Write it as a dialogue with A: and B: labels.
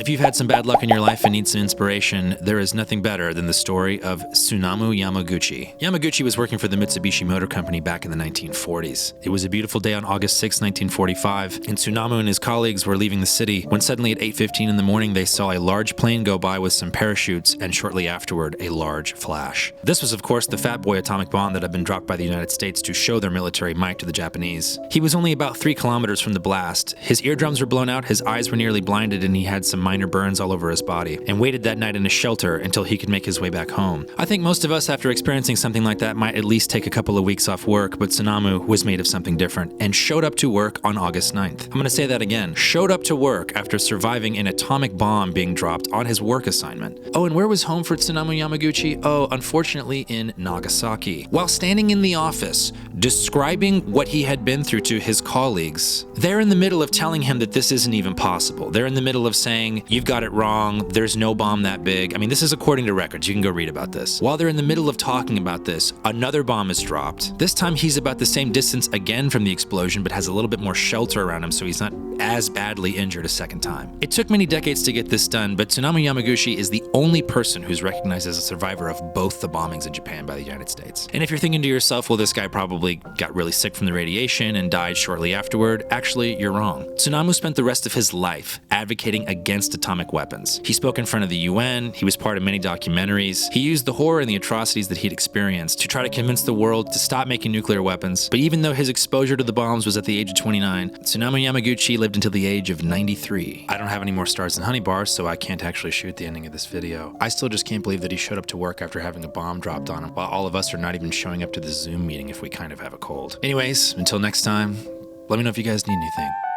A: If you've had some bad luck in your life and need some inspiration, there is nothing better than the story of Tsunamu Yamaguchi. Yamaguchi was working for the Mitsubishi Motor Company back in the 1940s. It was a beautiful day on August 6, 1945, and Tsunamu and his colleagues were leaving the city when suddenly at 8:15 in the morning they saw a large plane go by with some parachutes and shortly afterward a large flash. This was of course the Fat Boy atomic bomb that had been dropped by the United States to show their military might to the Japanese. He was only about 3 kilometers from the blast. His eardrums were blown out, his eyes were nearly blinded, and he had some minor burns all over his body, and waited that night in a shelter until he could make his way back home. I think most of us, after experiencing something like that, might at least take a couple of weeks off work, but Tsunamu was made of something different and showed up to work on August 9th. I'm gonna say that again. Showed up to work after surviving an atomic bomb being dropped on his work assignment. Oh, and where was home for Tsunamu Yamaguchi? Oh, unfortunately in Nagasaki. While standing in the office, describing what he had been through to his colleagues, they're in the middle of telling him that this isn't even possible. They're in the middle of saying, you've got it wrong, there's no bomb that big. I mean, this is according to records, you can go read about this. While they're in the middle of talking about this, another bomb is dropped. This time he's about the same distance again from the explosion, but has a little bit more shelter around him so he's not as badly injured a second time. It took many decades to get this done, but Tsunamu Yamaguchi is the only person who's recognized as a survivor of both the bombings in Japan by the United States. And if you're thinking to yourself, well, this guy probably got really sick from the radiation and died shortly afterward, actually, you're wrong. Tsunamu spent the rest of his life advocating against atomic weapons. He spoke in front of the UN, he was part of many documentaries, he used the horror and the atrocities that he'd experienced to try to convince the world to stop making nuclear weapons. But even though his exposure to the bombs was at the age of 29, Tsunamu Yamaguchi lived until the age of 93. I don't have any more stars than honey bars, so I can't actually shoot the ending of this video. I still just can't believe that he showed up to work after having a bomb dropped on him, while all of us are not even showing up to the Zoom meeting if we kind of have a cold. Anyways, until next time, let me know if you guys need anything.